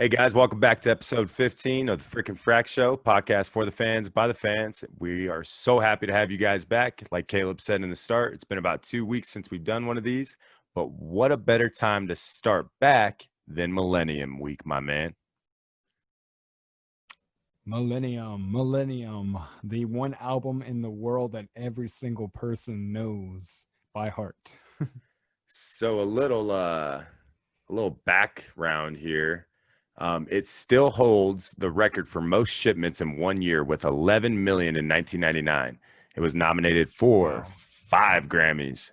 Hey guys, welcome back to episode 15 of the freaking Frack Show, podcast for the fans, by the fans. We are so happy to have you guys back. Like Caleb said in the start, it's been about 2 weeks since we've done one of these, but what a better time to start back than Millennium Week, my man. Millennium, the one album in the world that every single person knows by heart. So a little background here. It still holds the record for most shipments in 1 year with 11 million in 1999. It was nominated for Wow. 5 Grammys,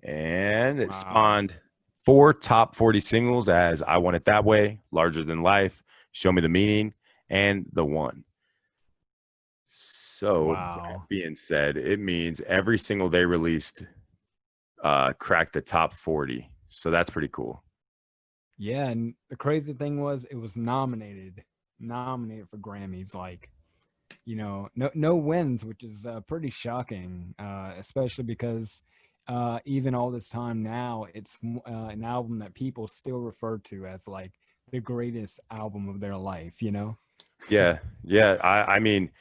and it Wow. spawned four top 40 singles as I Want It That Way, Larger Than Life, Show Me the Meaning, and The One. So, that Wow. being said, it means every single they released cracked the top 40. So, that's pretty cool. Yeah, and the crazy thing was it was nominated for Grammys. Like, no wins, which is pretty shocking, especially because even all this time now, it's an album that people still refer to as like the greatest album of their life. Yeah. Yeah. I mean,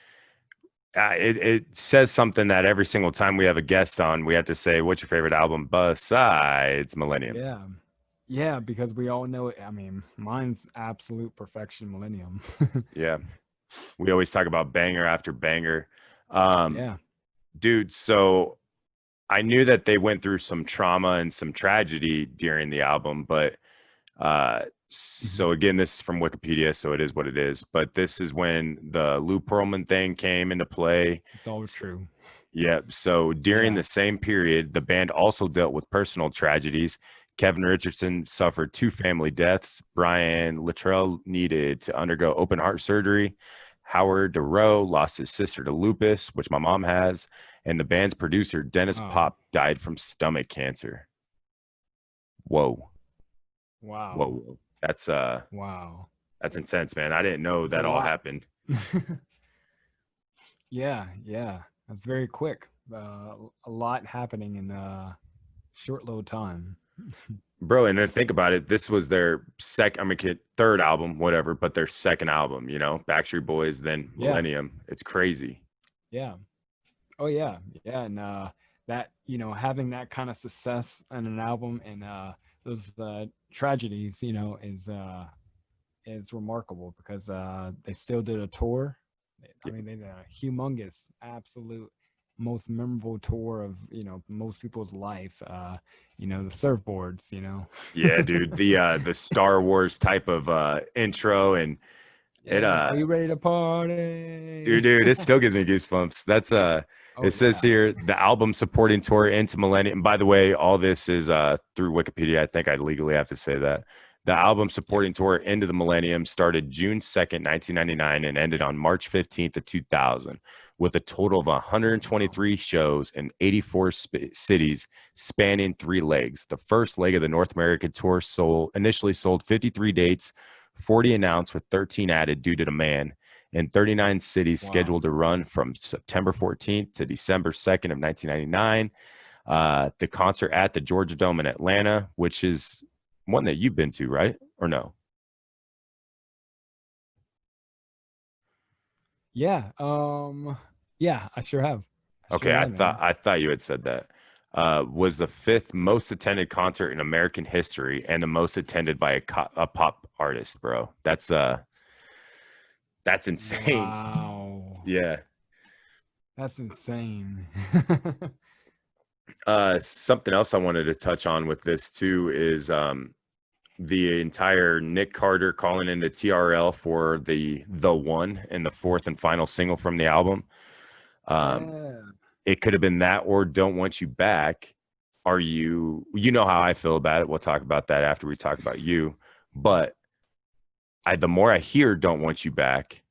it says something that every single time we have a guest on, we have to say, what's your favorite album besides Millennium? Yeah. Yeah, because we all know it. I mean, mine's absolute perfection millennium. Yeah. We always talk about banger after banger. Um, Yeah. Dude, so I knew that they went through some trauma and some tragedy during the album, but Mhm. so again, this is from Wikipedia, so it is what it is. But this is when the Lou Pearlman thing came into play. It's all true. Yeah. So during Yeah. the same period, the band also dealt with personal tragedies. Kevin Richardson suffered two family deaths. Brian Littrell needed to undergo open heart surgery. Howard DeRoe lost his sister to lupus, which my mom has. And the band's producer, Dennis Oh, Pop, died from stomach cancer. Whoa. Whoa. wow. Whoa. Wow. That's intense, man. I didn't know It's a that all lot. happened. Yeah. Yeah. That's very quick. A lot happening in a short little time. Bro, and then think about it. This was their second, I mean, third album, whatever, but their second album, Backstreet Boys, then Yeah. Millennium. It's crazy. Yeah. Oh yeah. Yeah. And that, having that kind of success on an album and those tragedies, is remarkable because they still did a tour. I mean, they did a humongous, absolute, most memorable tour of most people's life. The surfboards. Yeah, dude. The Star Wars type of intro and it Yeah. Are you ready to party? dude, it still gives me goosebumps. That's Oh it says yeah. here the album supporting tour into Millennium. By the way, all this is through Wikipedia. I think I legally have to say that. The album Yep. supporting tour into the Millennium started June 2nd, 1999 and ended on March 15th of 2000 with a total of Wow. 123 shows in 84 cities spanning 3 legs. The first leg of the North American tour initially sold 53 dates, 40 announced with 13 added due to demand in 39 cities Wow. scheduled to run from September 14th to December 2nd of 1999. The concert at the Georgia Dome in Atlanta, which is one that you've been to, right? Or no? Yeah. Yeah. I sure have. I Okay, sure I have, thought man. I thought you had said that. Was the fifth most attended concert in American history and the most attended by a pop artist, bro. That's insane. Wow. Yeah. That's insane. Something else I wanted to touch on with this too is the entire Nick Carter calling into TRL for the one and the fourth and final single from the album. Um, Yeah. it could have been that or Don't Want You Back. You know how I feel about it. We'll talk about that after we talk about you. But the more I hear Don't Want You Back,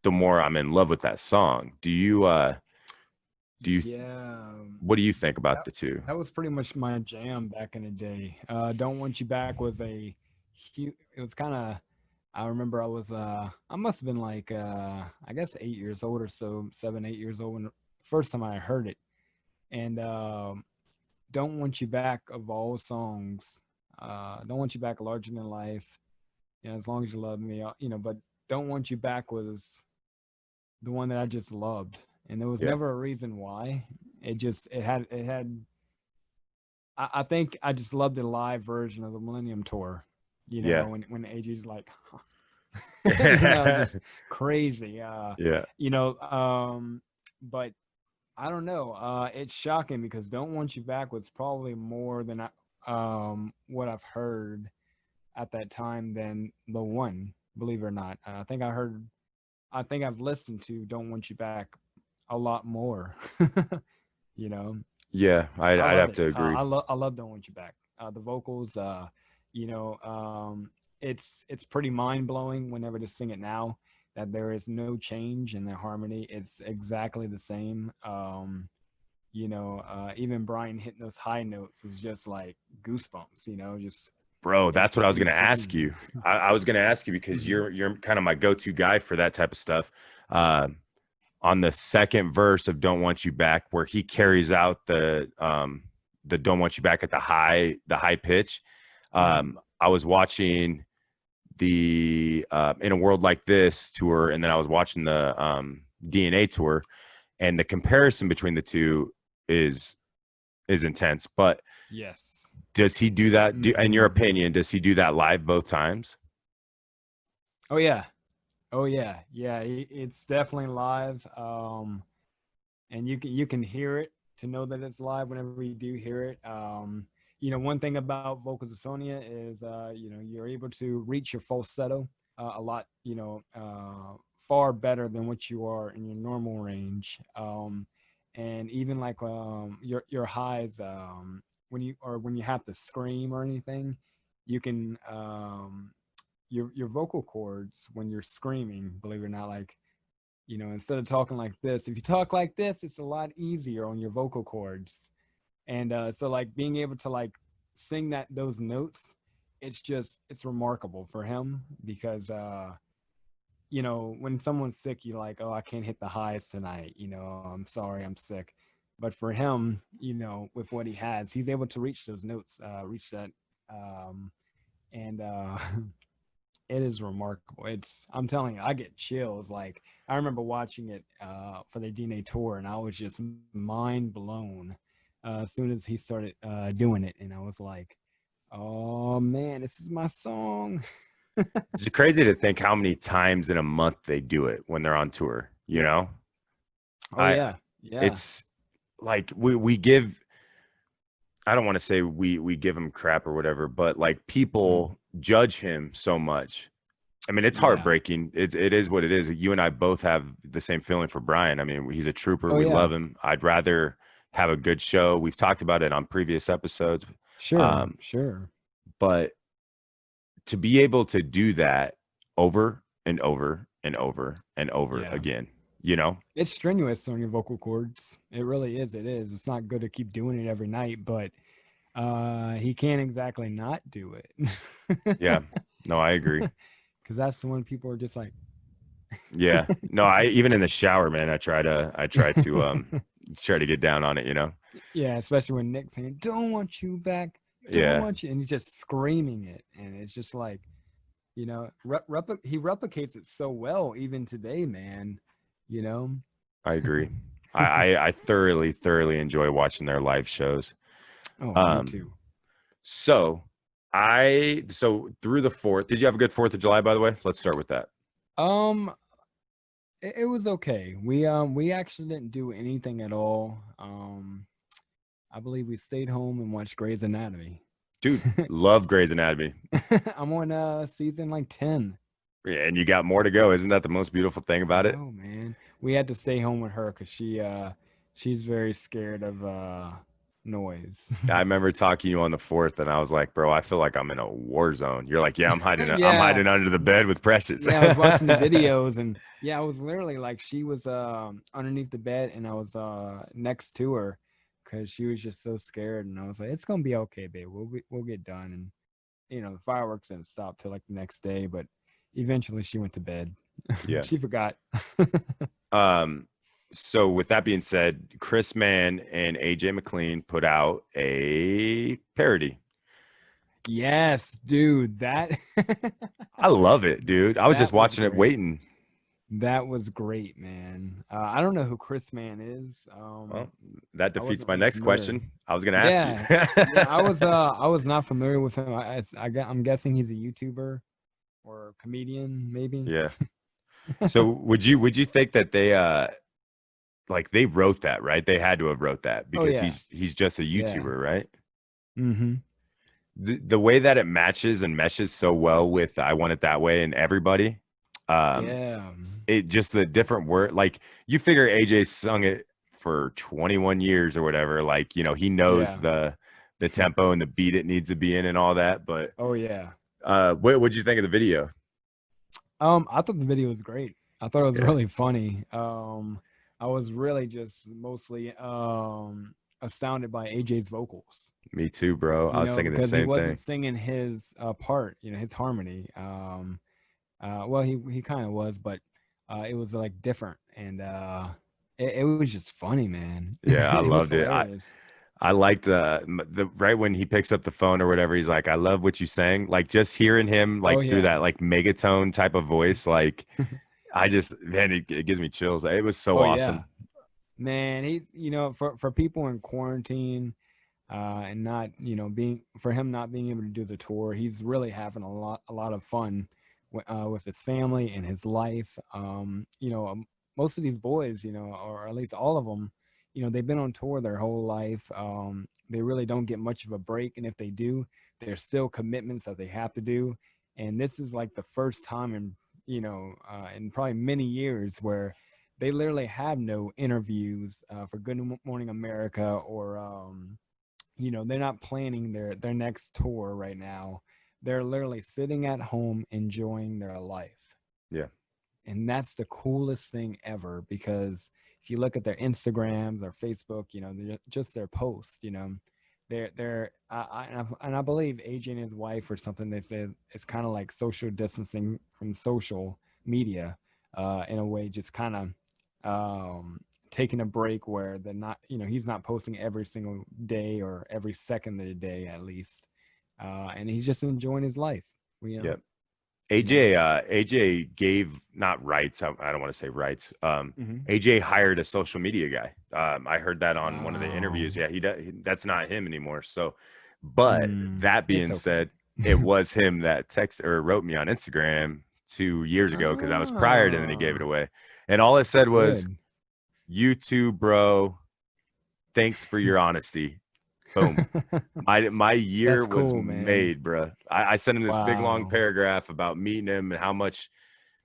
the more I'm in love with that song. Do you Yeah. what do you think about That the two? that was pretty much my jam back in the day. Don't Want You Back was a huge. It was kind of. I remember I must have been like I guess 8 years old or so, 7, 8 years old when the first time I heard it. And Don't Want You Back of all songs. Don't Want You Back, Larger Than Life. Yeah, as long as you love me, but Don't Want You Back was the one that I just loved, and there was Yeah. never a reason why. It had. I think I just loved the live version of the Millennium Tour. Yeah. When AJ's like, Yeah. just crazy. Yeah. You know, but I don't know. It's shocking because "Don't Want You Back" was probably more than what I've heard at that time than the one. Believe it or not, I think I've listened to "Don't Want You Back" a lot more. you know, Yeah. I I'd love have it. to agree. I love "Don't Want You Back." The vocals, you know, um, it's pretty mind blowing whenever to sing it now. That there is no change in the harmony. It's exactly the same. Even Brian hitting those high notes is just like goosebumps. Just Bro, that's it's what I was going to ask insane. you. I was going to ask you because Mhm. you're kind of my go-to guy for that type of stuff. Uh, on the second verse of "Don't Want You Back," where he carries out the "Don't Want You Back" at the high pitch. Mhm. I was watching the "In a World Like This" tour, and then I was watching the DNA tour, and the comparison between the two is is intense. But Yes. does he do that? In your Hmm. opinion, does he do that live both times? Oh yeah. Oh yeah. Yeah. It's definitely live. And you can hear it to know that it's live whenever you do hear it. One thing about vocals of Sonia is you're able to reach your falsetto a lot, far better than what you are in your normal range. And even like your highs, when you have to scream or anything, you can your vocal cords when you're screaming, believe it or not, like instead of talking like this, if you talk like this, it's a lot easier on your vocal cords. And so like being able to like sing those notes, it's remarkable for him because when someone's sick, you're like, oh, I can't hit the highs tonight. I'm sorry, I'm sick. But for him, with what he has, he's able to reach those notes, reach that, and it is remarkable. I'm telling you, I get chills. Like I remember watching it for the DNA tour, and I was just mind blown as soon as he started doing it, and I was like, "Oh man, this is my song." It's crazy to think how many times in a month they do it when they're on tour. Oh I yeah, yeah. it's like we give. I don't want to say we give him crap or whatever, but like Mm, people judge him so much. I mean, it's yeah. heartbreaking. It is what it is. You and I both have the same feeling for Brian. I mean, he's a trooper. Oh We yeah. love him. I'd rather have a good show. We've talked about it on previous episodes. Sure, Um, sure. but to be able to do that over and over and over and over Yeah. again, It's strenuous on your vocal cords. It really is. It is. It's not good to keep doing it every night, but he can't exactly not do it. yeah, no, I agree. Because that's when people are just like, Yeah, no, I even in the shower, man, I try to get down on it. yeah, especially when Nick's saying, "Don't want you back, don't Yeah, want you," and he's just screaming it, and it's just like, he replicates it so well even today, man. You know? I agree. I thoroughly enjoy watching their live shows. Oh, me Um, too. so so through the fourth, did you have a good Fourth of July, by the way? Let's start with that. Um, it was okay. We actually didn't do anything at all. I believe we stayed home and watched Grey's Anatomy. Dude, love Grey's Anatomy. I'm on season like 10. Yeah, and you got more to go. Isn't that the most beautiful thing I about it? know, man. We had to stay home with her because she's very scared of noise. I remember talking to you on the fourth, and I was like, "Bro, I feel like I'm in a war zone." You're like, "Yeah, I'm Yeah. hiding under the bed with Precious." Yeah, I was watching the videos and yeah, I was literally like she was underneath the bed and I was next to her because she was just so scared and I was like, it's gonna be okay, babe. We'll get done and the fireworks didn't stop till like the next day, but eventually she went to bed. Yeah. She forgot. Um. So with that being said, Chris Mann and AJ McLean put out a parody. Yes, dude. That I love it, dude. I was just that was watching it, great. waiting. That was great, man. I don't know who Chris Mann is. Well, that I defeats wasn't my really next familiar. question. I was going to ask you. Yeah, yeah. I was not familiar with him. I'm guessing he's a YouTuber or a comedian, maybe. Yeah. So would you think that they like they wrote that, right? They had to have wrote that Oh because yeah, he's just a yeah. YouTuber, right? Mm-hmm. The way that it matches and meshes so well with I Want It That Way and Everybody, um, Yeah. it just the different word, like you figure AJ sung it for 21 years or whatever, like he knows Yeah. the tempo and the beat it needs to be in and all that. But Oh yeah. what'd you think of the video? I thought the video was great. I thought it was Yeah, really funny. I was really just mostly astounded by AJ's vocals. me too, bro. I You was know, thinking the because he same wasn't thing. singing his part, his harmony. Well, he kind of was, but it was like different, and it was just funny, man. Yeah, I It was loved it. hilarious. I liked the right when he picks up the phone or whatever. He's like, "I love what you sang." Like just hearing him Oh like through yeah. that like megatone type of voice, like I just man, it gives me chills. It was so Oh yeah, awesome. man. He's for people in quarantine, and not being for him not being able to do the tour, he's really having a lot of fun with his family and his life. Most of these boys, or at least all of them, they've been on tour their whole life. They really don't get much of a break, and if they do, there's still commitments that they have to do. And this is like the first time in probably many years where they literally have no interviews for Good Morning America, or they're not planning their next tour right now. They're literally sitting at home enjoying their life. Yeah, And that's the coolest thing ever, because if you look at their Instagrams or Facebook, just their posts, they're and I believe AJ and his wife or something, they say it's kind of like social distancing from social media, in a way, just kind of taking a break where they're not, he's not posting every single day or every second of the day at least, and he's just enjoying his life. You know, yeah. you know. AJ gave not rights. I don't want to say rights. Mm-hmm. AJ hired a social media guy. I heard that on one of the Wow. interviews. Yeah, that's not him anymore. So, but that It's being okay. said, it was him that texted or wrote me on Instagram 2 years ago because I was prior, and then he gave it Ah, away. And all it said was, good. "You too, bro. Thanks for your honesty." Boom. My year That's was cool, man. made, bro. I sent him this big long Wow. paragraph about meeting him and how much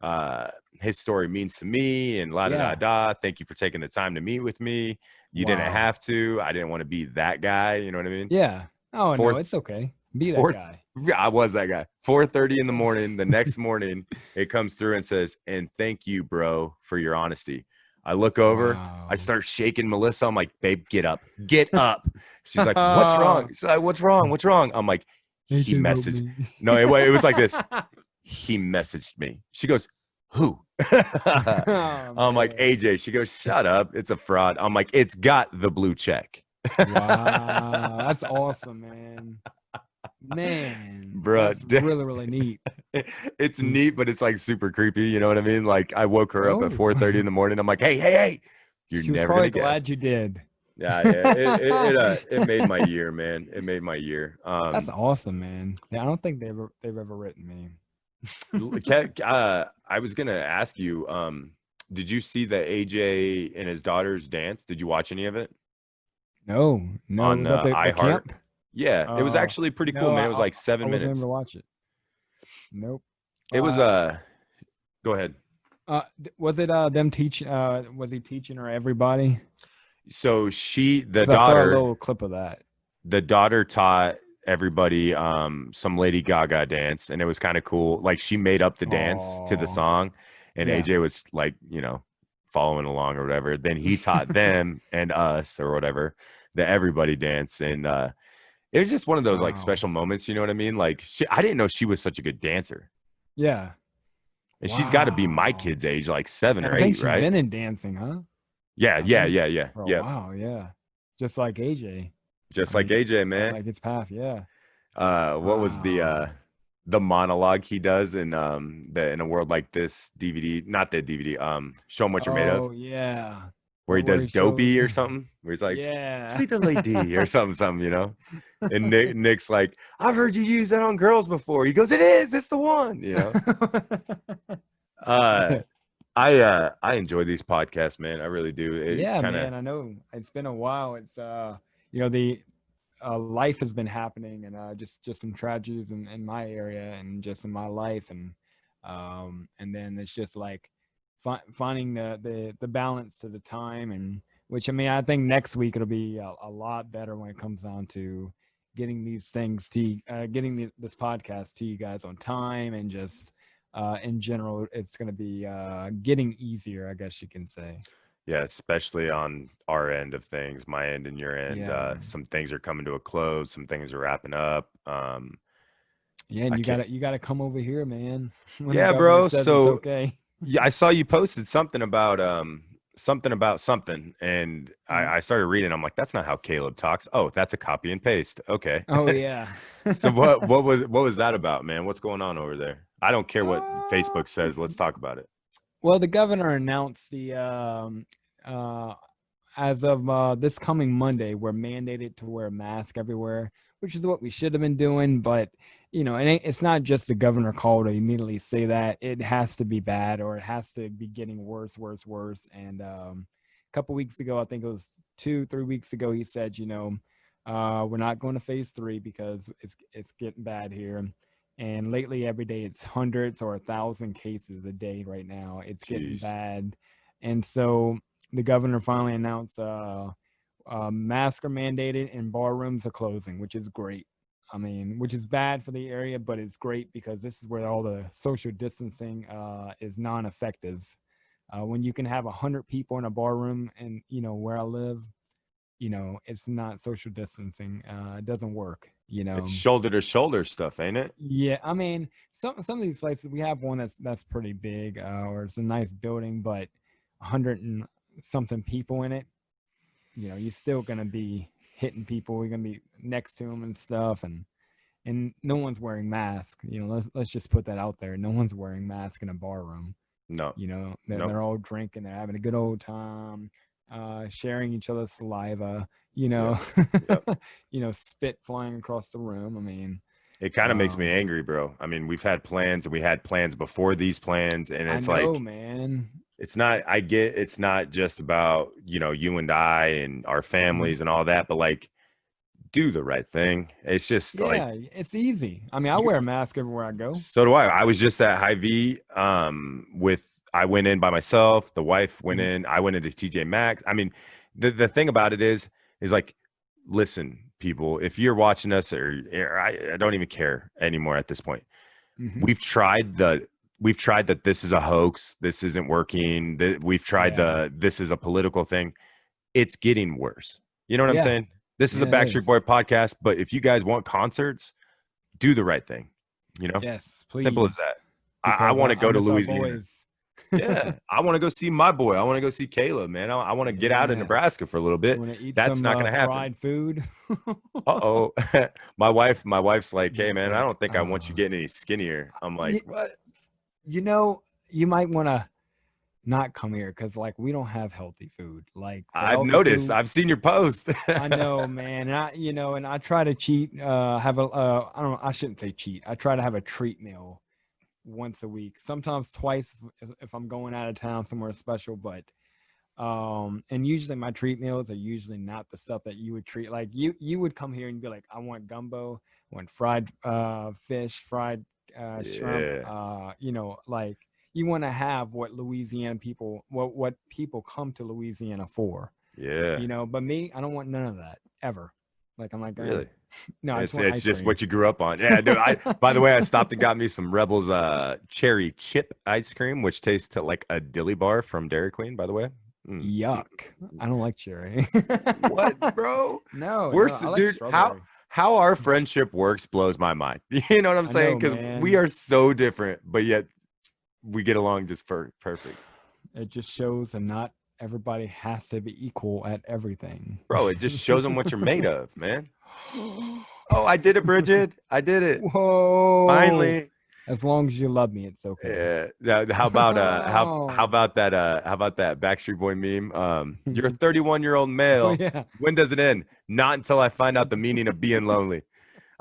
uh, his story means to me and la da da Yeah. da. Thank you for taking the time to meet with me. You didn't Wow. have to. I didn't want to be that guy. You know what I mean? Yeah. Oh no, Fourth, it's okay. Be that fourth. guy. Yeah, I was that guy. 4:30 in the morning. The next morning, it comes through and says, "And thank you, bro, for your honesty." I look over. I Wow. start shaking Melissa. I'm like, "Babe, get up, get up." She's like, "What's wrong?" She's like, "What's wrong? What's wrong?" I'm like, "He AJ wrote messaged." me. No, it was like this. He messaged me. She goes, "Who?" Oh I'm like, man. AJ. She goes, "Shut up. It's a fraud." I'm like, "It's got the blue check." Wow. That's awesome, man. Man, Bruh, that's really, really neat. it's neat, but it's like super creepy. You know what I mean? Like I woke her up at Oh. 4:30 in the morning. I'm like, hey, hey, hey, you're She was never probably gonna guess. glad you did. Yeah, yeah. It made my year, man. It made my year. That's awesome, man. Yeah, I don't think they've ever written me. I was gonna ask you, did you see the AJ and his daughter's dance? Did you watch any of it No, no. on Was that the iHeart? camp? Yeah, it was actually pretty cool, No, man. It was like I seven wasn't able minutes. to watch it. Nope. It was go ahead. Was it them teach? Was he teaching her everybody? So Because I saw a little clip of that. the daughter taught everybody some Lady Gaga dance, and it was kind of cool. Like she made up the dance to the Oh, song, and yeah. AJ was like, following along or whatever. Then he taught them and us or whatever the everybody dance, and it was just one of those like Wow. special moments. You know what I mean? Like I didn't know she was such a good dancer, Yeah. and she's got to be my Wow. kid's age, like seven or I think eight, she's right? been in dancing, huh? Yeah, I yeah, think yeah, yeah, for a yeah. while. Yeah. Just like AJ. Just like AJ, man. Like its path. Yeah. What was the monologue he does in the In a World Like This DVD, not the DVD, Show 'em What You're Made Of, Oh yeah, where he where does he shows. Dopey or something, where he's like, Yeah. sweet the lady or something, you know? And Nick's like, I've heard you use that on girls before. He goes, it is, it's the one, you know? Uh I enjoy these podcasts, man. I really do. It Yeah, kind of man. I know it's been a while. It's the life has been happening, and just some tragedies in my area and just in my life, and then it's just like finding the balance to the time, and which, I mean, I think next week it'll be a lot better when it comes down to getting these things to getting this podcast to you guys on time, and just in general it's going to be getting easier, I guess you can say. yeah, especially on our end of things, my end and your end. Yeah. Some things are coming to a close, some things are wrapping up. Yeah, and I can't. you gotta come over here, man. When the Yeah, governor bro. says it's So okay. yeah, I saw you posted something about something, and Mhm. I started reading. I'm like, that's not how Caleb talks. Oh, that's a copy and paste. Okay. Oh yeah. So what was that about, man? What's going on over there? I don't care what Uh, Facebook says. Let's talk about it. well, the governor announced uh, as of this coming Monday, we're mandated to wear a mask everywhere, which is what we should have been doing. But it's not just the governor call to immediately say that. It has to be bad, or it has to be getting worse, worse, worse. And a couple weeks ago, I think it was 3 weeks ago, he said, we're not going to phase 3 because it's getting bad here. And lately, every day it's hundreds or 1,000 cases a day right now. It's getting Jeez. bad, and so the governor finally announced masks are mandated and bar rooms are closing, which is great. I mean, which is bad for the area, but it's great because this is where all the social distancing is non-effective. When you can have 100 people in a bar room, and where I live, it's not social distancing. It doesn't work. It's shoulder to shoulder stuff, ain't it? Yeah, I mean, some of these places, we have one that's pretty big, or it's a nice building, but 100 and something people in it. You're still gonna be hitting people. You're gonna be next to them and stuff, and no one's wearing masks. Let's just put that out there. No one's wearing masks in a bar room. No. They're Nope. they're all drinking. They're having a good old time, sharing each other's saliva. Yep. Yep. Spit flying across the room. I mean, It kind of makes me um, angry, bro. I mean, we've had plans and we had plans before these plans, and I it's know, like man. it's not. I get it's not just about you and I and our Mhm. families and all that, but like do the right thing. It's just like Yeah, it's easy. I mean, I you. wear a mask everywhere I go. So do I. I was just at Hy-Vee. With I went in by myself. The wife went Mhm. in. I went into TJ Maxx. I mean, the thing about it is like, listen, people, if you're watching us, or I don't even care anymore at this point. Mhm. We've tried that this is a hoax. This isn't working. We've tried Yeah. this is a political thing. It's getting worse. You know what I'm Yeah. saying? This is a Yeah, it Backstreet Boy is. podcast, but if you guys want concerts, do the right thing. You know, Yes, simple as please, that. I because want to I go to miss our Louisiana. boys. Yeah, I want to go see my boy. I want to go see Caleb, man. I want to get out of Yeah. Nebraska for a little You bit. want to eat That's some not going to happen. fried food? Uh-oh. My wife's like, Your hey, wife's man, I like, don't think I want you getting any skinnier. I'm like, you, what? you might want to not come here because, like, we don't have healthy food. Like, the I've healthy noticed. food, I've seen your post. I know, man. And I try to cheat, have a, I don't know, I shouldn't say cheat. I try to have a treat meal once a week, sometimes twice if I'm going out of town somewhere special. But and usually my treat meals are usually not the stuff that you would treat. Like, you would come here and be like, I want gumbo, I want fried fish, fried shrimp, Yeah, like, you want to have what Louisiana people, what people come to Louisiana for. yeah, But me, I don't want none of that ever. Like, I'm like, really. no, I just It's want it's ice just cream. what you grew up on. Yeah, dude. By the way, I stopped and got me some Rebels cherry chip ice cream, which tastes like a dilly bar from Dairy Queen, by the way. Mm, mm, Yuck. mm. I don't like cherry. What, bro? No, We're no, I like dude, how strawberry. how our friendship works blows my mind. You know what I'm I saying? know, Because we man. are so different, but yet we get along just perfect. It just shows that not everybody has to be equal at everything. Bro, it just shows them what you're made of, man. Oh, I did it, Bridget. I did it. Whoa. Finally. As long as you love me, it's okay. Yeah. How about how Oh. about that how about that Backstreet Boy meme? You're a 31-year-old Oh male. yeah. When does it end? Not until I find out the meaning of being lonely.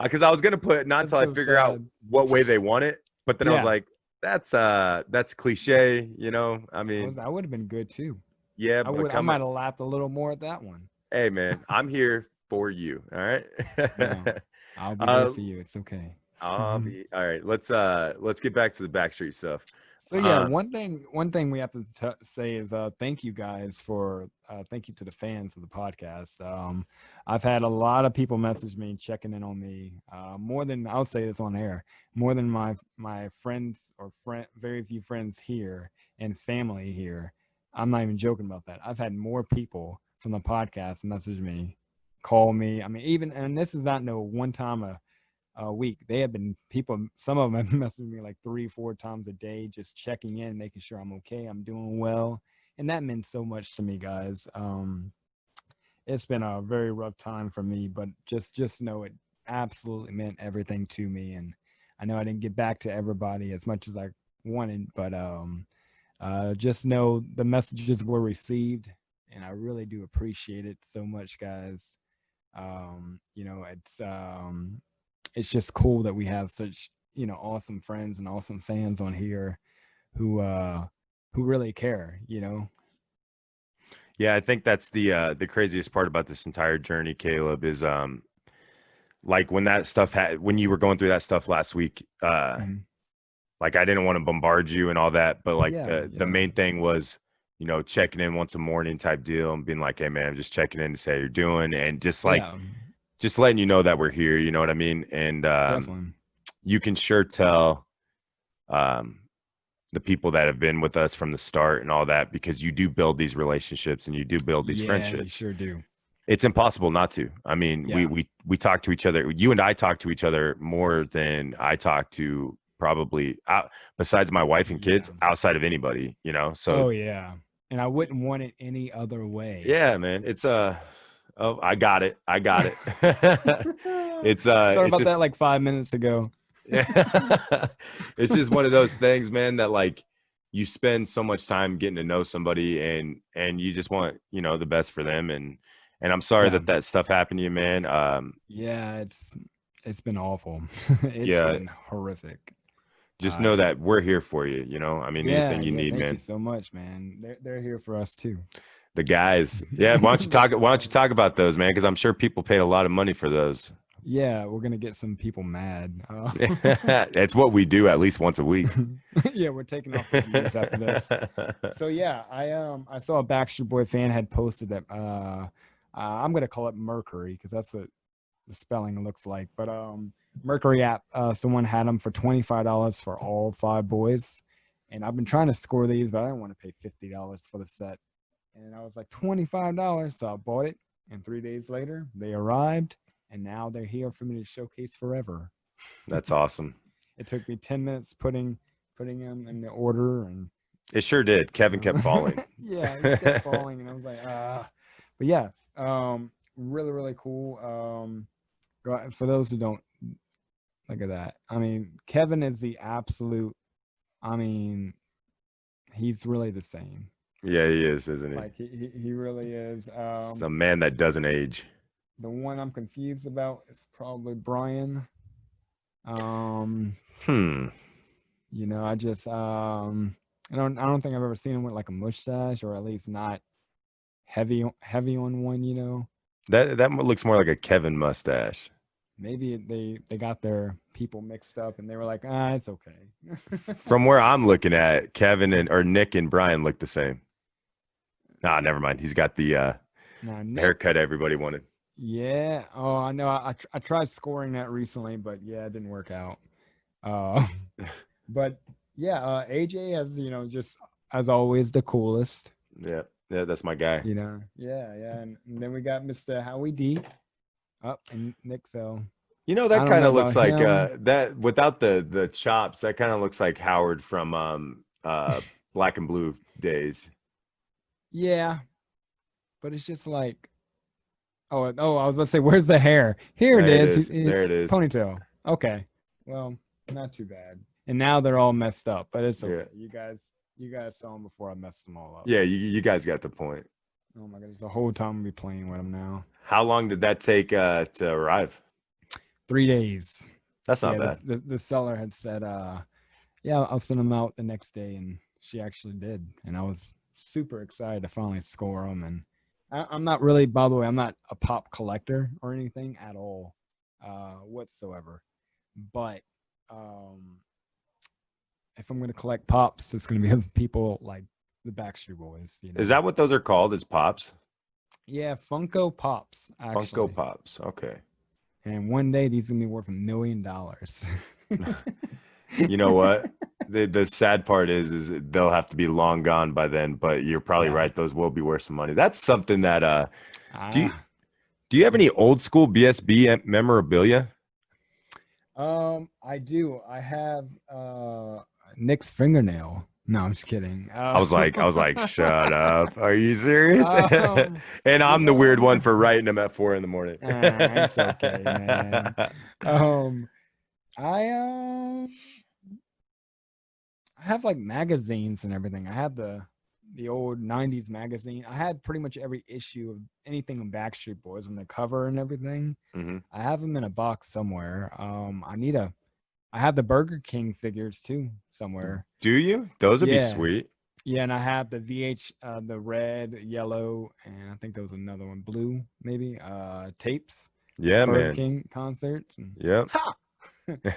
Because I was gonna put not That's until I so figure out sad. what way they want it, but then I was Yeah. like, that's cliche, you know. I mean, I would have been good too. yeah, but I coming, might have laughed a little more at that one. hey man, I'm here for you. All right. No. I'll be there uh, for you. It's okay. I'll be all right. Let's get back to the Backstreet stuff. So yeah, Um, one thing we have to say is thank you guys for thank you to the fans of the podcast. I've had a lot of people message me checking in on me more than I'll say this on air, more than my friends or very few friends here and family here. I'm not even joking about that. I've had more people from the podcast message me, call me. I mean, even and this is not no one time a week. They have been people, some of them have messaged me like 3, 4 times a day, just checking in, making sure I'm okay, I'm doing well. And that meant so much to me, guys. It's been a very rough time for me, but just know it absolutely meant everything to me. And I know I didn't get back to everybody as much as I wanted, but just know the messages were received, and I really do appreciate it so much, guys. You know, it's just cool that we have such, you know, awesome friends and awesome fans on here who really care, you know. yeah, I think that's the craziest part about this entire journey, Caleb, is like when that stuff had when you were going through that stuff last week, Mhm. like I didn't want to bombard you and all that, but like Yeah, the yeah, main thing was, you know, checking in once a morning type deal and being like, hey man, I'm just checking in to say how you're doing and just like yeah, just letting you know that we're here, you know what I mean? And definitely. you can sure tell um the people that have been with us from the start and all that because you do build these relationships and you do build these Yeah, you friendships. sure do. It's impossible not to. I mean, Yeah, we talk to each other. You and I talk to each other more than I talk to probably besides my wife and yeah. kids outside of anybody, you know. So Oh yeah. And I wouldn't want it any other way. yeah, man, it's oh, I got it. I got it. Sorry It's about that just like 5 minutes ago. yeah. It's just one of those things, man, that like you spend so much time getting to know somebody and you just want, you know, the best for them and I'm sorry Yeah. that that stuff happened to you, man. Yeah, it's been awful. It's Yeah, been horrific. just know I that we're here for you, you know? I mean, Yeah, anything you yeah, need, thank you man. so much, man. They're here for us too. The guys. Yeah, why don't you talk about those, man? Because I'm sure people paid a lot of money for those. Yeah, we're gonna get some people mad. It's what we do at least once a week. Yeah, we're taking off the views after this. So yeah, I saw a Backstreet Boy fan had posted that I'm gonna call it Mercury because that's what the spelling looks like. But Mercury app, someone had them for $25 for all 5 boys, and I've been trying to score these, but I don't want to pay $50 for the set. And I was like $25, so I bought it. And 3 days later, they arrived, and now they're here for me to showcase forever. That's awesome. It took me 10 minutes putting them in the order, and It sure did. Kevin kept falling. yeah, it kept falling, and I was like, ah. But yeah, really really cool. For those who don't look at that, I mean, Kevin is the absolute. I mean, he's really the same. Yeah, he is, isn't he? Like he really is. It's a man that doesn't age. The one I'm confused about is probably Brian. Um, Hmm. you know, I don't think I've ever seen him with like a mustache, or at least not heavy on one, you know. That looks more like a Kevin mustache. Maybe they got their people mixed up and they were like, ah, it's okay. From where I'm looking at, Kevin and or Nick and Brian look the same. Ah, never mind. He's got the Now Nick, haircut everybody wanted. yeah. Oh, I know. I tried scoring that recently, but yeah, it didn't work out. Uh, but yeah, AJ has, you know, just as always the coolest. Yeah, yeah, that's my guy. You know, yeah, yeah. And then we got Mr. Howie D. Up and Nick fell. You know, I that don't kind know of about looks like him. that without the chops, that kind of looks like Howard from Black and Blue days. Yeah, but it's just like Oh, I was about to say, where's the hair? Here it There it is. is. There it is. Ponytail. Okay. Well, not too bad. And now they're all messed up, but it's Yeah. okay. You guys saw them before I messed them all up. Yeah, you guys got the point. Oh my goodness, the whole time I'll be playing with them now. How long did that take to arrive? 3 days. That's not Yeah, bad. the seller had said, yeah, I'll send them out the next day, and she actually did, and I was super excited to finally score them. And I'm not really, by the way, I'm not a pop collector or anything at all, whatsoever. But if I'm gonna collect pops, it's gonna be of people like the Backstreet Boys. Is that what those are called? Is pops? Yeah, Funko Pops actually. Funko Pops. Okay. And one day these are gonna be worth $1 million. You know what? The sad part is they'll have to be long gone by then. But you're probably Yeah. right; those will be worth some money. That's something that do Ah. do you have any old school BSB memorabilia? I do. I have Nick's fingernail. No, I'm just kidding. I was like, shut up. Are you serious? And you I'm the weird know, one for writing them at 4 a.m. it's okay, man. I have like magazines and everything. I have the old 90s magazine. I had pretty much every issue of anything with Backstreet Boys on the cover and everything. Hmm. I have them in a box somewhere. I have the Burger King figures too somewhere. Do you? Those would be Yeah. sweet. Yeah, and I have the the red, yellow, and I think there was another one, blue, maybe. Tapes, Yeah, Burger man. King concerts. And, Yep.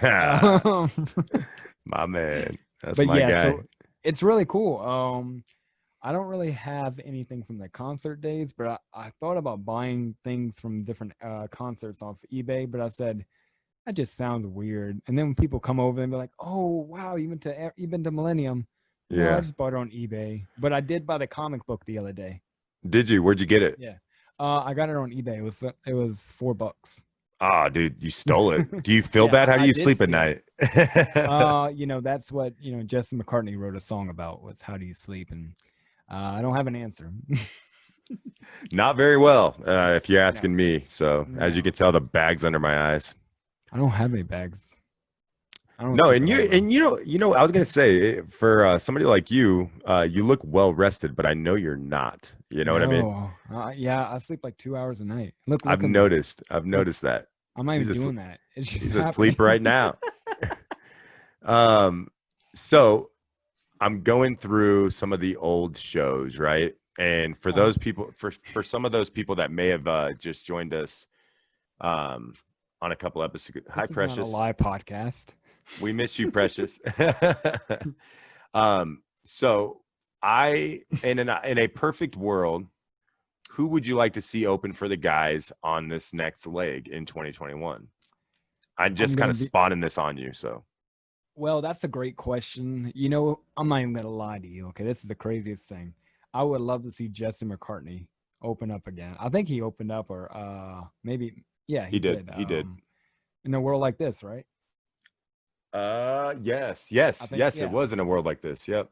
um, My man. That's but my yeah, guy. so it's really cool. I don't really have anything from the concert days, but I thought about buying things from different concerts off eBay, but I said that just sounds weird. And then when people come over and be like, "Oh, wow, you've been to Millennium." No, I Yeah. just bought it on eBay, but I did buy the comic book the other day. Did you? Where'd you get it? Yeah, I got it on eBay. It was $4. Ah, dude, you stole it. Do you feel Yeah, bad? How do I you did sleep at steal it. night? That's what Justin McCartney wrote a song about, was how do you sleep, and I don't have an answer. Not very well, if you're No, asking me. So, as you no, can tell, the bag's under my eyes. I don't have any bags. I don't No, sleep and at home, though. I was gonna say for somebody like you, you look well rested, but I know you're not. You know what I mean? No, yeah, I sleep like 2 hours a night. Look I've at me. noticed. I've Look, noticed that. I'm not He's even asleep. doing that. It's just He's happening. asleep right now. So I'm going through some of the old shows, right? And for those people, for some of those people that may have just joined us on a couple episodes, hi This is not a Precious, live podcast. we miss you, Precious. So in a perfect world, who would you like to see open for the guys on this next leg in 2021? I'm just kind of spawning this on you, so. Well, that's a great question. I'm not even gonna lie to you. Okay, this is the craziest thing. I would love to see Justin McCartney open up again. I think he opened up, or maybe, yeah, He did. He did. In a world like this, right? Yes, Yeah. it was in a world like this. Yep.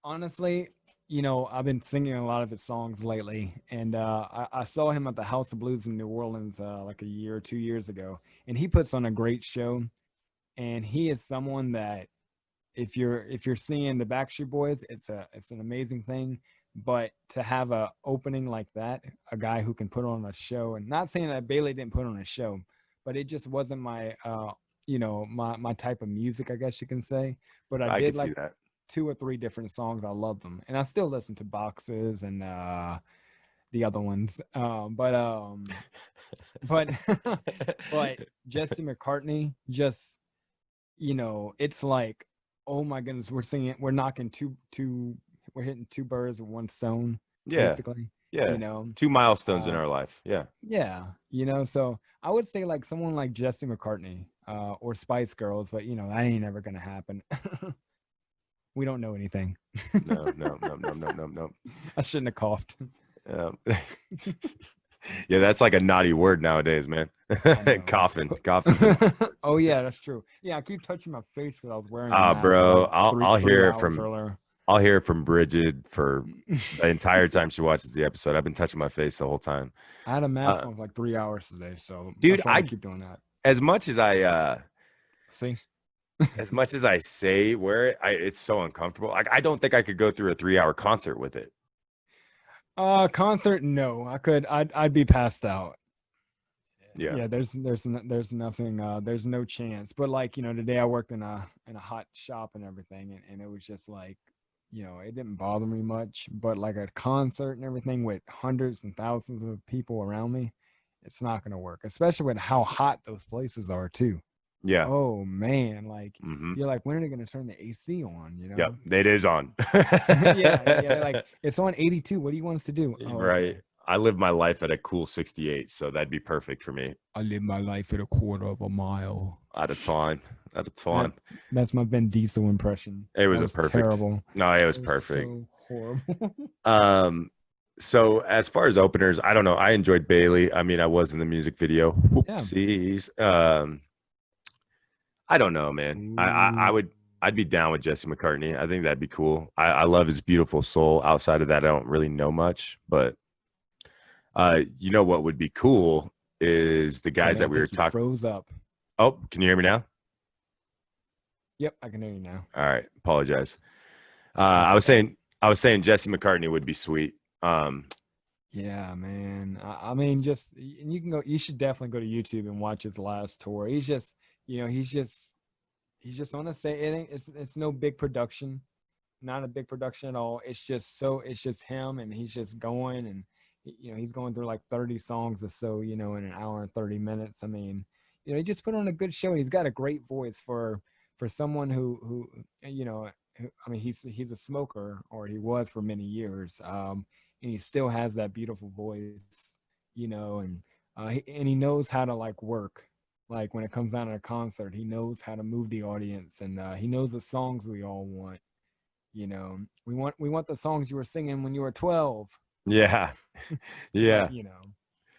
Honestly, I've been singing a lot of his songs lately, and I saw him at the House of Blues in New Orleans like a year or 2 years ago, and he puts on a great show. And he is someone that, if you're seeing the Backstreet Boys, it's an amazing thing. But to have a opening like that, a guy who can put on a show, and not saying that Bailey didn't put on a show, but it just wasn't my my type of music, I guess you can say. But I did like see that. 2 or 3 different songs. I love them, and I still listen to Boxes and the other ones. But but Jesse McCartney, just it's like, oh my goodness, we're knocking we're hitting 2 birds with 1 stone, basically. Yeah. 2 milestones in our life. Yeah. Yeah. So I would say like someone like Jesse McCartney, or Spice Girls, but that ain't never gonna happen. We don't know anything. No. I shouldn't have coughed. Yeah, that's like a naughty word nowadays, man. Coughing. Oh yeah, that's true. Yeah, I keep touching my face because I was wearing a mask bro, for like I'll hear it 3 hours from earlier. I'll hear it from Bridget for the entire time she watches the episode. I've been touching my face the whole time. I had a mask Uh, on for like 3 hours today, so dude, that's why I keep doing that. as much as See? I say wear it, it's so uncomfortable. Like I don't think I could go through a 3-hour concert with it. Concert, no. I'd be passed out. Yeah. Yeah, there's nothing, there's no chance. But like, today I worked in a hot shop and everything, and it was just like, it didn't bother me much. But like a concert and everything with hundreds and thousands of people around me, it's not gonna work, especially with how hot those places are too. Yeah. Oh man, like Mm-hmm. you're like, when are they gonna turn the AC on? Yep. It is on. Yeah. Like it's on 82. What do you want us to do? Oh, Right. okay. I live my life at a cool 68, so that'd be perfect for me. I live my life at a quarter of a mile. At a time. At a time. That's my Vin Diesel impression. It was That a perfect. terrible. No, it was That perfect. so horrible. So as far as openers, I don't know. I enjoyed Bailey. I mean, I was in the music video. Whoopsies. I don't know, man. I'd be down with Jesse McCartney. I think that'd be cool. I love his beautiful soul. Outside of that, I don't really know much, but you know what would be cool is the guys that we were talking. Froze up. Oh, can you hear me now? Yep, I can hear you now. All right, apologize. I was saying Jesse McCartney would be sweet. Yeah, man. I mean, you can go. You should definitely go to YouTube and watch his last tour. He's just, he's just on a say. It's no big production, not a big production at all. It's just him, and he's just going, and he's going through like 30 songs or so, in an hour and 30 minutes. I mean, he just put on a good show. He's got a great voice for someone who I mean, he's a smoker, or he was for many years. And he still has that beautiful voice, and he knows how to like work. Like when it comes down to a concert, he knows how to move the audience, and he knows the songs we all want. We want the songs you were singing when you were 12. Yeah, yeah. But,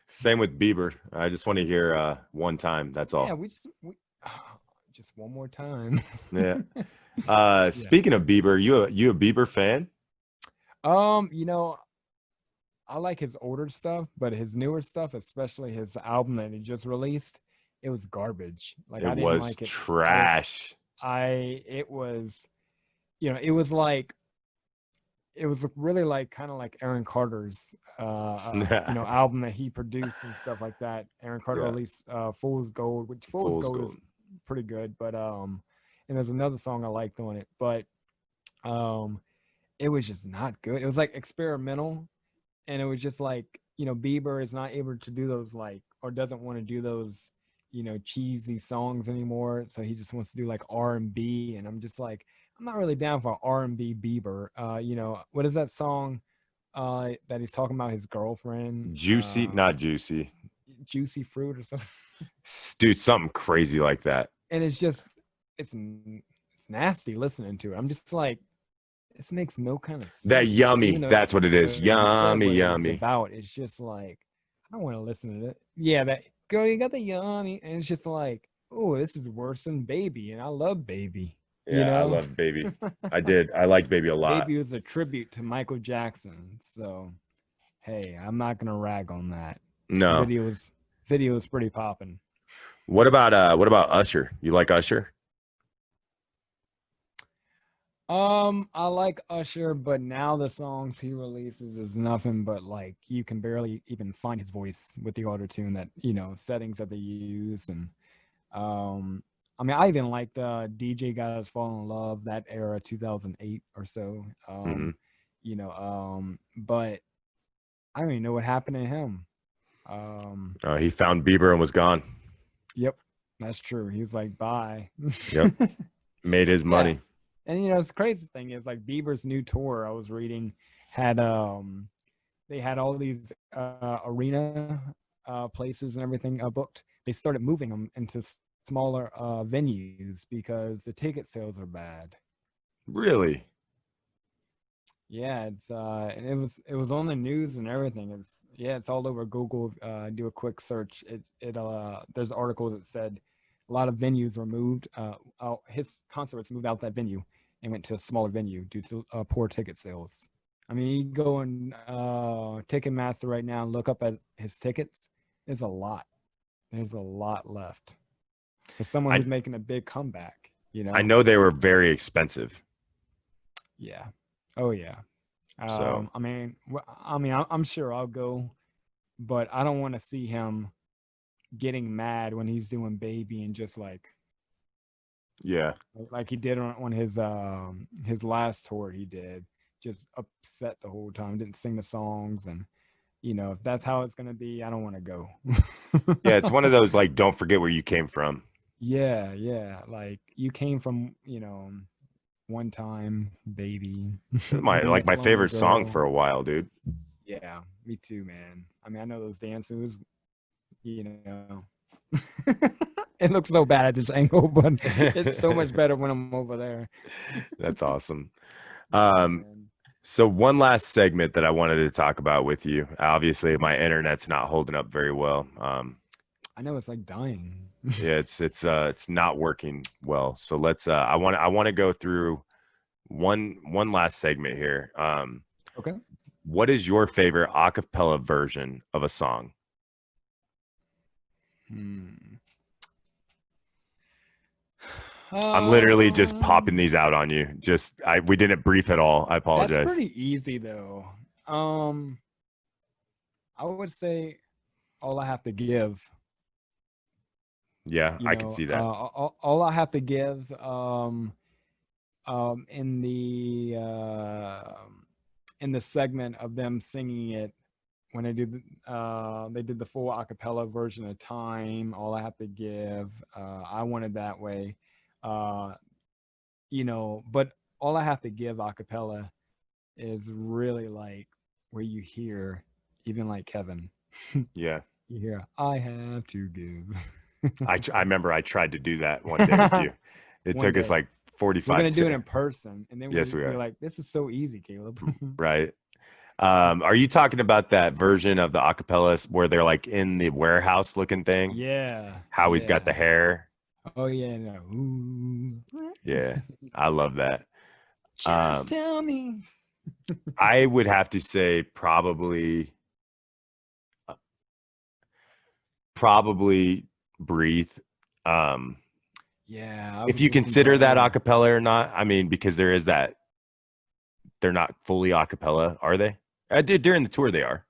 Same with Bieber. I just want to hear one time. That's all. Yeah, we just one more time. Yeah. Speaking of Bieber, you a Bieber fan? I like his older stuff, but his newer stuff, especially his album that he just released, it was garbage. Like I didn't like it. Trash. It was, it was really like kind of like Aaron Carter's, album that he produced and stuff like that. Aaron Carter released Fool's Gold, which Fool's Gold is pretty good, but and there's another song I liked on it, but it was just not good. It was like experimental. And it was just like, Bieber is not able to do those or doesn't want to do those, cheesy songs anymore. So he just wants to do like R&B. And I'm just like, I'm not really down for R&B Bieber. What is that song that he's talking about his girlfriend? Juicy, not Juicy. Juicy Fruit or something. Dude, something crazy like that. And it's just, it's nasty listening to it. I'm just like, this makes no kind of sense. That yummy. That's what it is. Yummy. It's just like, I don't want to listen to it. Yeah, that girl, you got the yummy. And it's just like, oh, this is worse than Baby. And I love Baby. Yeah, I love Baby. I did. I like Baby a lot. Baby was a tribute to Michael Jackson. So, hey, I'm not going to rag on that. No. Video was pretty popping. What about Usher? You like Usher? I like Usher, but now the songs he releases is nothing but like you can barely even find his voice with the auto-tune that settings that they use. And I mean, I even liked DJ Got Us Fall in Love, that era, 2008 or so. But I don't even know what happened to him. He found Bieber and was gone. Yep, that's true. He was like, bye. Yep, made his money. Yeah. And the crazy thing is, like, Bieber's new tour I was reading had they had all these arena places and everything booked. They started moving them into smaller venues because the ticket sales are bad. Really? Yeah, it's and it was on the news and everything. It's all over Google. Do a quick search. There's articles that said a lot of venues were moved. His concert was moved out that venue. and went to a smaller venue due to poor ticket sales. I mean, you go on Ticketmaster right now and look up at his tickets. There's a lot. There's a lot left for someone who's I making a big comeback. I know they were very expensive. Yeah. Oh yeah. So I'm sure I'll go, but I don't want to see him getting mad when he's doing Baby and just yeah. like he did on his last tour he did, just upset the whole time, didn't sing the songs, and if that's how it's gonna be, I don't want to go. Yeah, it's one of those like don't forget where you came from. Yeah, like you came from one time, Baby. Dance My Lonely favorite song Girl. for a while, dude. Yeah, me too, man. I mean, I know those dance moves, you know. It looks so bad at this angle, but it's so much better when I'm over there. That's awesome. Yeah, Um, man. so one last segment that I wanted to talk about with you. Obviously, my internet's not holding up very well. I know it's like dying. Yeah, it's not working well. So let's I want to go through one last segment here. Okay. What is your favorite a cappella version of a song? Hmm. I'm literally just popping Um, these out on you. We didn't brief at all. I that's apologize. pretty easy though. Um, I would say all I have to give. Yeah, I could see that. All I have to give. In the segment of them singing it when they did the full acapella version of Time. All I have to give. I want it that way. Uh, but all I have to give acapella is really like where you hear even like Kevin. Yeah. You hear I have to give. I remember I tried to do that one day with you. It One took us day like we're 45 gonna do it to. in person, and then Yes, we we're are. like, this is so easy, Caleb. Right. Are you talking about that version of the acapella where they're like in the warehouse looking thing? Yeah, How he's got yeah. the hair? Oh yeah, no. Ooh. Yeah, I love that. Just Um, tell me. I would have to say probably breathe. Um, Yeah, I if was you listening to consider it that earlier. acapella or not, I mean, because there is that they're not fully acapella, are they? During the tour, they are.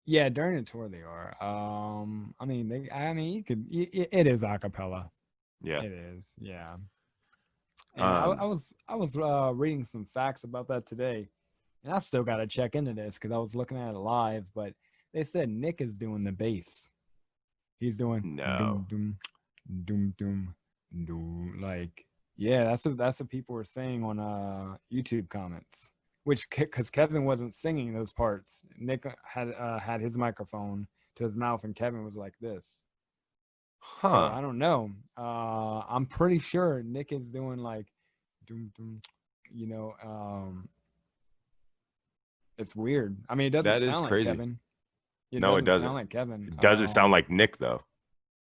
Yeah, during the tour they are. You could. It is a cappella. Yeah. It is. Yeah. And Um, I was reading some facts about that today, and I still got to check into this because I was looking at it live. But they said Nick is doing the bass. He's doing no, doom doom doom doom doom. Like, yeah, that's what people were saying on YouTube comments. Which because Kevin wasn't singing those parts, Nick had his microphone to his mouth, and Kevin was like this. So huh? I don't know. I'm pretty sure Nick is doing like doom doom. You know, it's weird. I mean, it doesn't That is sound like crazy. Kevin. It No, it doesn't sound doesn't. like Kevin. Does it sound like Nick though?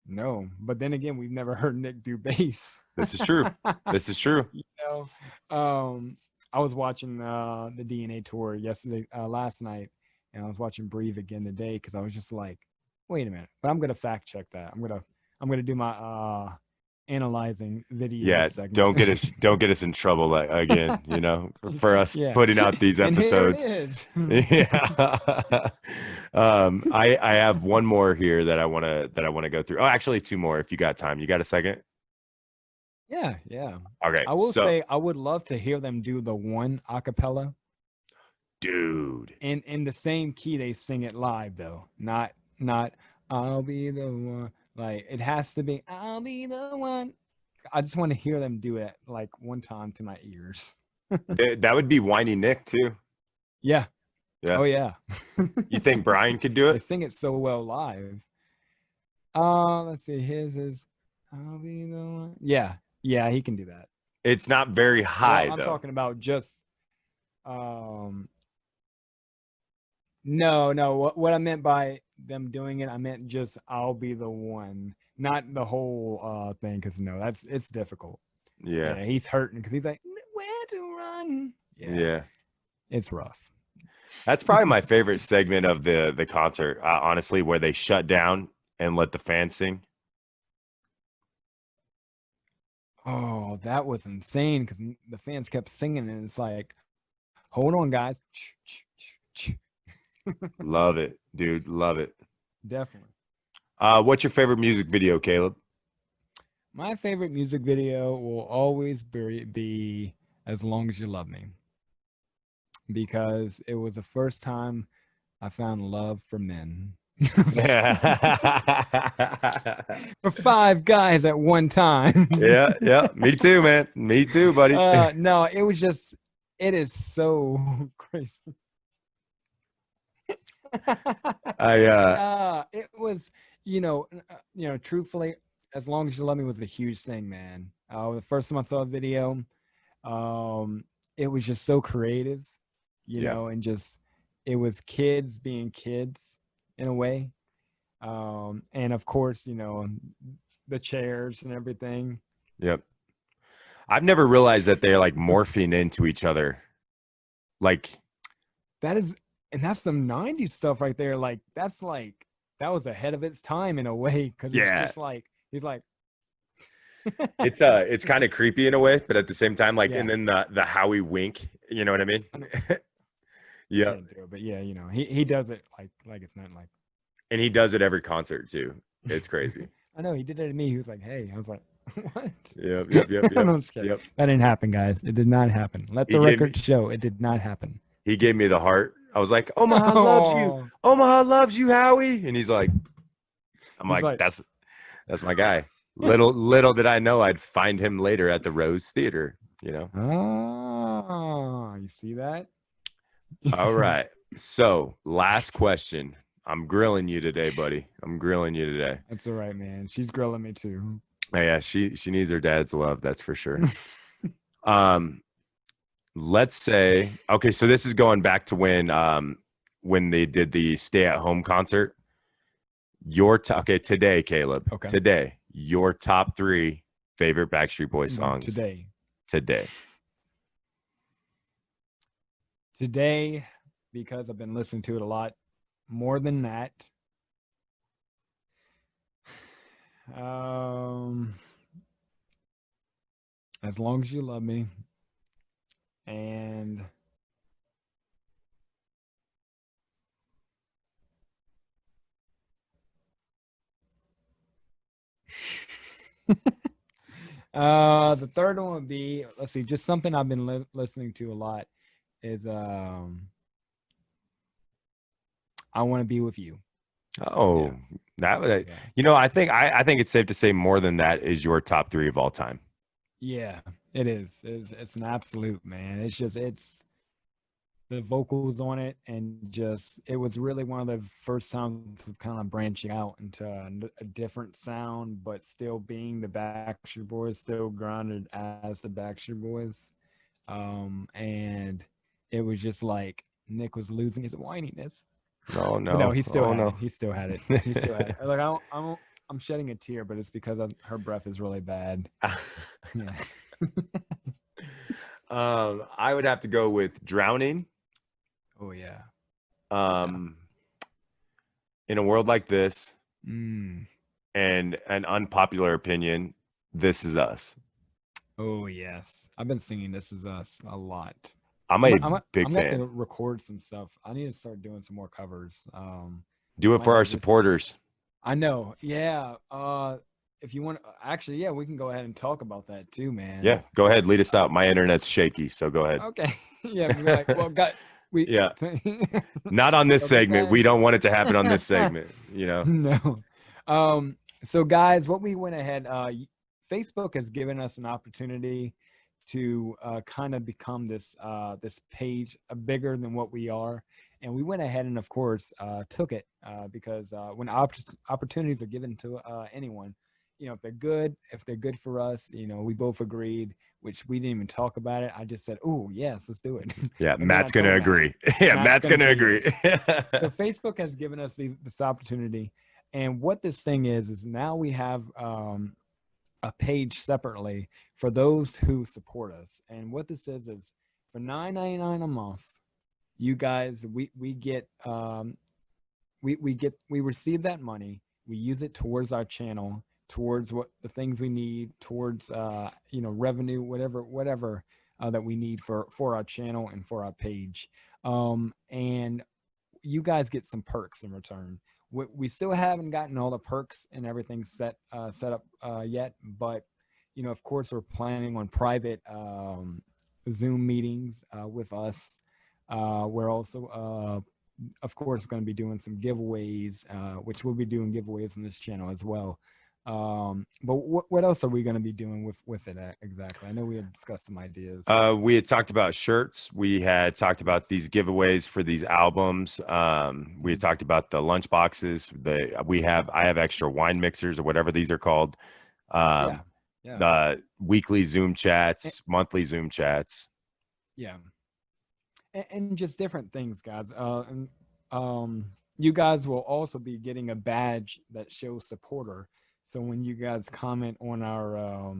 No, but then again, we've never heard Nick do bass. This is true. This is true. you um, I was watching the DNA tour last night, and I was watching Breathe again today because I was just like, wait a minute. But I'm gonna fact check that. I'm gonna do my analyzing videos Yeah, segment. don't get us in trouble again, for us Yeah, putting out these and here it episodes. is. Yeah. I have one more here that I want to go through. Oh, actually two more if you got time. You got a second? Yeah. Okay. I will So, say I would love to hear them do the one acapella dude, in the same key they sing it live though. Not I'll be the one. Like it has to be I'll be the one. I just want to hear them do it like one time to my ears. that would be whiny Nick too. Yeah. Yeah. Oh yeah. You think Brian could do They it? sing it so well live. Let's see. His is I'll be the one. Yeah, he can do that. It's not very Well, high I'm though. talking about just um no. What I meant by them doing it, I meant just I'll be the one, not the whole thing. Because no, it's difficult. Yeah. Yeah, he's hurting because he's like, where do Yeah. It's rough. That's probably my favorite segment of the concert, honestly, where they shut down and let the fans sing. Oh, that was insane because the fans kept singing, and it's like, hold on, guys. Love it, dude. Love it. Definitely. What's your favorite music video, Caleb? My favorite music video will always be As Long As You Love Me, because it was the first time I found love for men. For five guys at one time. Yeah, yeah. Me too, man. Me too, buddy. No, it was just, it is so crazy. It was, truthfully, As Long As You Love Me was a huge thing, man. The first time I saw a video, it was just so creative, and just, it was kids being kids in a way. And of course, the chairs and everything. Yep. I've never realized that they're like morphing into each other. Like that's some 90s stuff right there. Like that was ahead of its time in a way, because it's just like he's like it's kind of creepy in a way, but at the same time, like, Yeah. and then the Howie wink, you know what I mean? Yeah. But yeah, he does it like it's not like. And he does it every concert too. It's crazy. I know, he did it to me. He was like, "Hey," I was like, "What?" Yep. No, I'm just kidding. Yep. That didn't happen, guys. It did not happen. Let the record show it did not happen. He gave me the heart. I was like, Omaha loves you. Omaha loves you, Howie. And he's like, I'm like, that's my guy. Little did I know I'd find him later at the Rose Theater, Oh, you see that? All right. So last question. I'm grilling you today, buddy. I'm grilling you today. That's all right, man. She's grilling me too. Oh, yeah, she needs her dad's love, that's for sure. Let's say, okay, so this is going back to when they did the stay at home concert. Today, Caleb. Okay. Today, your top 3 favorite Backstreet Boys songs. Today, because I've been listening to it a lot more than that. As Long As You Love Me, and the third one would be, let's see, just something I've been listening to a lot is I Want to Be With You. Oh, that would, I think it's safe to say more than that is your top 3 of all time. Yeah, it is. It's an absolute, man. It's the vocals on it, and just, it was really one of the first times of kind of branching out into a different sound, but still being the Backstreet Boys, still grounded as the Backstreet Boys. And it was just like Nick was losing his whininess. Oh no! But no, he still had no. it. He still had it. He still had it. Like, I'm shedding a tear, but it's because her breath is really bad. Yeah. I would have to go with Drowning. Oh yeah. In a World Like This, Mm. and an unpopular opinion, This Is Us. Oh yes, I've been singing This Is Us a lot. I'm big fan. I'm gonna have to record some stuff. I need to start doing some more covers. Do it for our supporters. I know. Yeah. If you want, actually, yeah, we can go ahead and talk about that too, man. Yeah, go ahead, lead us out. My internet's shaky, so go ahead. Okay. Yeah. We're like, well, yeah. Not on this segment. Guys. We don't want it to happen on this segment. No. So guys, what we went ahead, Facebook has given us an opportunity to kind of become this page bigger than what we are, and we went ahead and of course took it because when opportunities are given to anyone, if they're good for us, we both agreed, which we didn't even talk about it. I just said, oh yes, let's do it. Yeah, Matt's gonna agree. Matt's gonna agree. So Facebook has given us this opportunity, and what this thing is now we have a page separately for those who support us. And what this is For $9.99 a month, you guys, we get we receive that money. We use it towards our channel, towards what the things we need, towards revenue, whatever that we need for our channel and for our page. And you guys get some perks in return. We still haven't gotten all the perks and everything set up yet, but of course, we're planning on private Zoom meetings with us. We're also, of course, going to be doing some giveaways, which we'll be doing giveaways on this channel as well. But what else are we going to be doing with it exactly? I know we had discussed some ideas. We had talked about shirts. We had talked about these giveaways for these albums. We had talked about the lunch boxes. I have extra wine mixers or whatever these are called. Yeah. The weekly Zoom chats, monthly Zoom chats. Yeah. And just different things, guys. You guys will also be getting a badge that shows supporter. So when you guys comment on our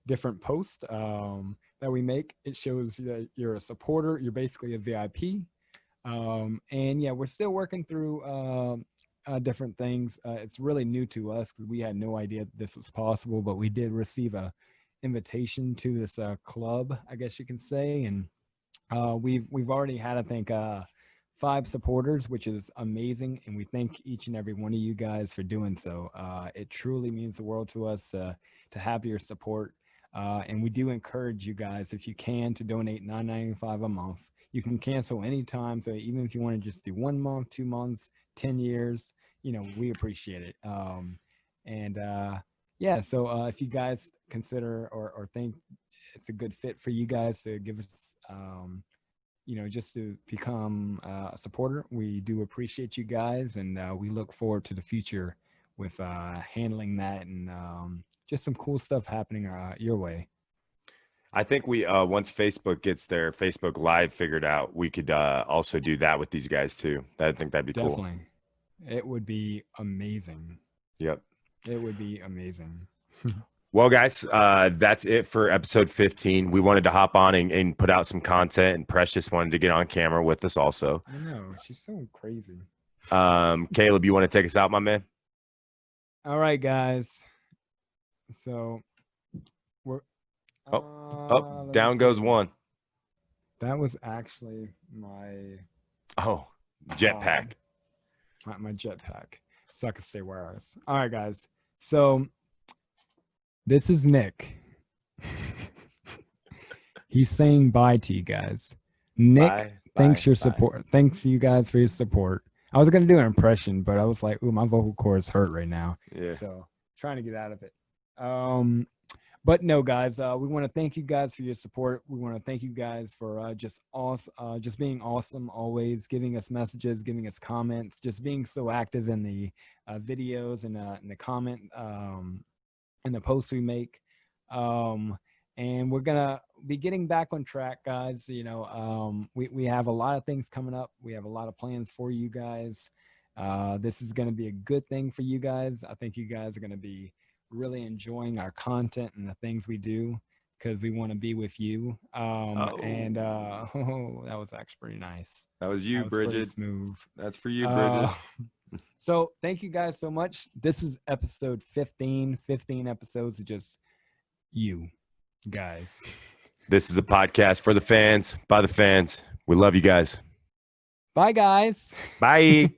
different posts that we make, it shows that you're a supporter. You're basically a VIP. And yeah, we're still working through different things. It's really new to us because we had no idea this was possible, but we did receive a invitation to this club, I guess you can say, and we've already had, I think, 5 supporters, which is amazing, and we thank each and every one of you guys for doing so. It truly means the world to us to have your support, and we do encourage you guys, if you can, to donate $9.95 a month. You can cancel anytime, so even if you want to just do 1 month, 2 months, 10 years, we appreciate it. Yeah, so if you guys consider or think it's a good fit for you guys to give us just to become a supporter, we do appreciate you guys, and we look forward to the future with handling that and just some cool stuff happening your way. I think we once Facebook gets their Facebook Live figured out, we could also do that with these guys too. I think that'd be Definitely. cool. It would be amazing. Yep. It would be amazing. Well, guys, that's it for episode 15. We wanted to hop on and put out some content, and Precious wanted to get on camera with us also. I know. She's so crazy. Caleb, you want to take us out, my man? All right, guys. So we're down goes one. That was actually my jetpack. My jetpack, so I could stay wireless. All right, guys. So this is Nick. He's saying bye to you guys. Nick, thanks your support. Thanks you guys for your support. I was gonna do an impression, but I was like, "Ooh, my vocal cords hurt right now." Yeah. So trying to get out of it. But no, guys, we want to thank you guys for your support. We want to thank you guys for just being awesome, always giving us messages, giving us comments, just being so active in the videos and in the comment and the posts we make. And we're gonna be getting back on track, guys. We have a lot of things coming up. We have a lot of plans for you guys. This is gonna be a good thing for you guys. I think you guys are gonna be really enjoying our content and the things we do because we want to be with you. And that was actually pretty nice. That was you, Bridget. Smooth. That's for you, Bridget. So thank you guys so much. This is episode 15 episodes of just you guys. This is a podcast for the fans, by the fans. We love you guys. Bye, guys. Bye.